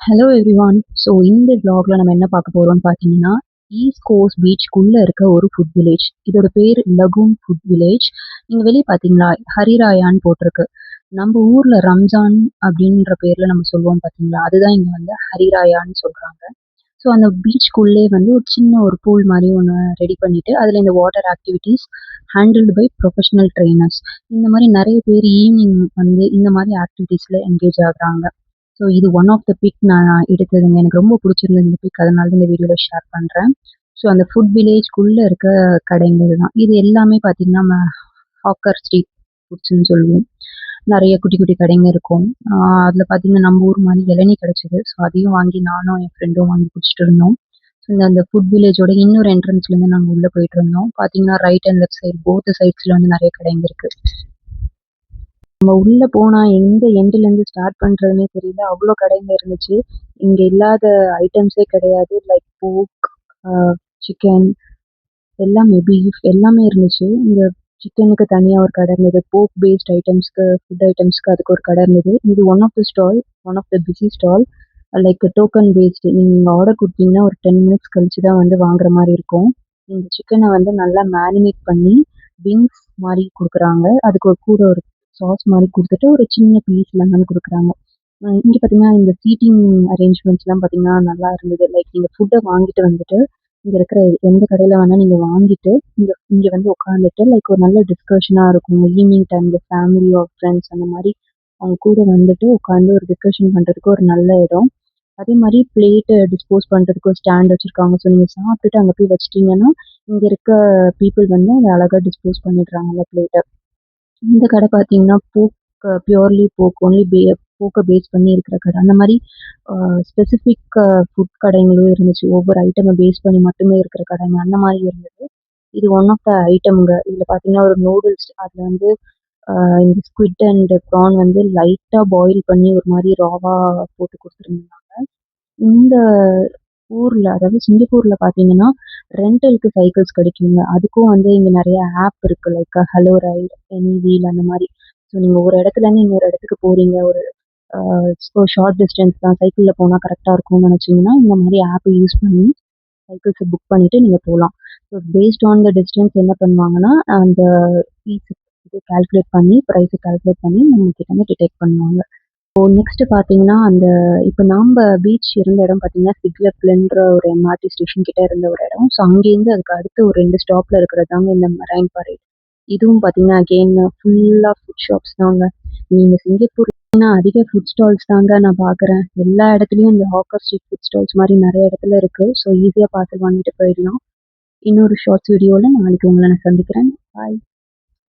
Hello everyone. So இந்த விளாக்ல நம்ம என்ன பார்க்க போறோம்னு பார்த்தீங்கன்னா, ஈஸ்ட் கோஸ்ட் பீச்க்குள்ள இருக்க ஒரு ஃபுட் வில்லேஜ். இதோட பேரு லகூன் ஃபுட் வில்லேஜ். நீங்க வெளிய பார்த்தீங்களா? ஹரிராயான்னு போட்டிருக்கு. நம்ம ஊர்ல ரம்ஜான் அப்படின்ற பேர்ல நம்ம சொல்லுவோம் பார்த்தீங்களா? அதுதான் இங்க வந்து ஹரிராயான்னு சொல்றாங்க. ஸோ அந்த பீச்க்குள்ளே வந்து ஒரு சின்ன ஒரு பூல் மாரி ஒண்ணு ரெடி பண்ணிட்டு, அதுல இந்த water activities handled by professional trainers. இந்த மாரி நெறைய பேர் ஈவினிங் வந்து இந்த மாரி ஆக்டிவிட்டீஸ்ல என்கேஜ் ஆகுறாங்க. ஸோ இது ஒன் ஆஃப் த பிக் நான் எடுத்ததுங்க. எனக்கு ரொம்ப பிடிச்சிருந்தது இந்த பிக். அதனால தான் இந்த வீடியோல ஷேர் பண்றேன். ஸோ அந்த ஃபுட் வில்லேஜ்க்குள்ள இருக்க கடைங்க இதுதான். இது எல்லாமே பார்த்தீங்கன்னா, நம்ம ஹாக்கர் ஸ்ட்ரீட் ஃபுட்ஸ்ன்னு சொல்லுவோம். நெறைய குட்டி குட்டி கடைங்க இருக்கும். அதில பார்த்தீங்கன்னா, நம்ம ஊர் மாரி இளநீ கிடைச்சது. ஸோ அதையும் வாங்கி நானும் என் ஃப்ரெண்டும் வாங்கி குடிச்சிட்டு இருந்தோம். ஸோ இந்த அந்த ஃபுட் வில்லேஜோட இன்னொரு என்ட்ரன்ஸ்லேருந்து நாங்க உள்ள போயிட்டு இருந்தோம். பார்த்தீங்கன்னா, right and left side both சைட்ஸ்ல வந்து நெறைய கடைங்க இருக்கு. நம்ம உள்ள போனா எந்த எண்டுலேருந்து ஸ்டார்ட் பண்றதுன்னே தெரியல. அவ்ளோ கடைங்க இருந்துச்சு. இங்க இல்லாத ஐட்டம்ஸே கிடையாது. லைக் போர்க், அ சிக்கன் எல்லாமே பீஃப் எல்லாமே இருந்துச்சு. இங்க சிக்கனுக்கு தனியா ஒரு கடை இருந்தது. போர்க் பேஸ்ட் ஐட்டம்ஸ்க்கு, ஃபுட் ஐட்டம்ஸ்க்கு அதுக்கு ஒரு கடை இருந்தது. இது one of the stall, one of the busy stall. Like token based. நீங்க ஆர்டர் குடுத்தீங்கன்னா ஒரு 10 மினிட்ஸ் கழிச்சு தான் வந்து வாங்குற மாரி இருக்கும். இந்த சிக்கன வந்து நல்லா மேரினேட் பண்ணி விங்ஸ் மாரி குடுக்குறாங்க. அதுக்கு ஒரு கூட ஒரு சாஸ் மாரி குடுத்துட்டு ஒரு சின்ன பீஸ் லெமன் குடுக்குறாங்க. இங்க பார்த்தீங்கன்னா, இந்த சீட்டிங் அரேஞ்ச்மெண்ட்ஸ்லாம் பார்த்தீங்கன்னா நல்லா இருந்தது. லைக் நீங்க ஃபுட்ட வாங்கிட்டு வந்துட்டு, இங்க இருக்கிற எந்த கடையில வேணா நீங்க வாங்கிட்டு, இங்க இங்க வந்து உட்காந்துட்டு லைக் ஒரு நல்ல டிஸ்கஷனா இருக்கும். ஈவினிங் டைம்ல ஃபேமிலி ஆர் ஃப்ரெண்ட்ஸ் அந்த மாரி அவங்க கூட வந்துட்டு உட்காந்து ஒரு டிஸ்கஷன் பண்றதுக்கு ஒரு நல்ல இடம். அதே மாரி பிளேட்ட டிஸ்போஸ் பண்றதுக்கு ஒரு ஸ்டாண்ட் வச்சிருக்காங்க. ஸோ நீங்க சாப்பிட்டுட்டு அங்க போய் வச்சுட்டீங்கன்னா, இங்க இருக்க பீப்பிள் வந்து அத அழகா டிஸ்போஸ் பண்ணிடுறாங்க அந்த பிளேட்ட. இந்த கடை பார்த்தீங்கன்னா, பியூர்லி போர்க் ஒன்லி போர்க்க பேஸ் பண்ணி இருக்கிற கடை. அந்த மாரி ஸ்பெசிஃபிக் ஃபுட் கடைங்களும் இருந்துச்சு. ஒவ்வொரு ஐட்டம பேஸ் பண்ணி மட்டுமே இருக்கிற கடைங்க. அந்த மாரி இருந்தது. இது ஒன் ஆஃப் த ஐட்டம்ங்க. இதுல பார்த்தீங்கன்னா, ஒரு நூடுல்ஸ் அதுல வந்து இந்த ஸ்க்விட் அண்ட் ப்ரான் வந்து லைட்டா பாயில் பண்ணி ஒரு மாரி ராவா போட்டு குடுத்துருந்தாங்க. இந்த ஊர்ல அதாவது சிங்கப்பூர்ல பார்த்தீங்கன்னா, ரென்டலுக்கு சைக்கிள்ஸ் கிடைக்குங்க. அதுக்கும் வந்து இங்க நெறைய ஆப் இருக்கு. லைக் ஹலோ ரைட், எனிவீல் அந்த மாரி. ஸோ நீங்க ஒரு இடத்துலேருந்து இன்னொரு இடத்துக்கு போறீங்க. ஒரு அ ஒரு ஷார்ட் டிஸ்டன்ஸ் தான் சைக்கிள்ல போனா கரெக்ட்டா இருக்கும்னு நெனச்சீங்கன்னா, இந்த மாரி ஆப் யூஸ் பண்ணி சைக்கிள்ஸ புக் பண்ணிட்டு நீங்க போலாம். So based on the distance என்ன பண்ணுவாங்கன்னா, அந்த ஃபீஸ் இது கால்குலேட் பண்ணி, பிரைஸ கால்குலேட் பண்ணி நம்ம கிட்ட இருந்து டிடெக்ட் பண்ணுவாங்க. நெக்ஸ்ட் பார்த்தீங்கன்னா, அந்த இப்ப நாம்ப பீச் இருந்த இடம் பார்த்தீங்கன்னா, சிக்லப்லன்ற ஒரு எம்ஆர்டி ஸ்டேஷன் கிட்ட இருந்த ஒரு இடம். ஸோ அங்கேருந்து அதுக்கு அடுத்து ஒரு 2 ஸ்டாப்ல இருக்கிறது தாங்க இந்த மெரைன் பரேட். இதுவும் பார்த்தீங்கன்னா, அகெயின் ஃபுல்லா ஃபுட் ஷாப்ஸ் தாங்க. நீங்க சிங்கப்பூர்னா அதிக ஃபுட் ஸ்டால்ஸ் தாங்க நான் பார்க்குறேன். எல்லா இடத்துலயும் இந்த ஹாக்கர் ஸ்ட்ரீட் ஃபுட் ஸ்டால்ஸ் மாரி நெறைய இடத்துல இருக்கு. ஸோ ஈஸியா பார்சல் வாங்கிட்டு போயிடலாம். இன்னொரு ஷார்ட்ஸ் வீடியோல நாளைக்கு உங்கள நான் சந்திக்கிறேன். பாய்.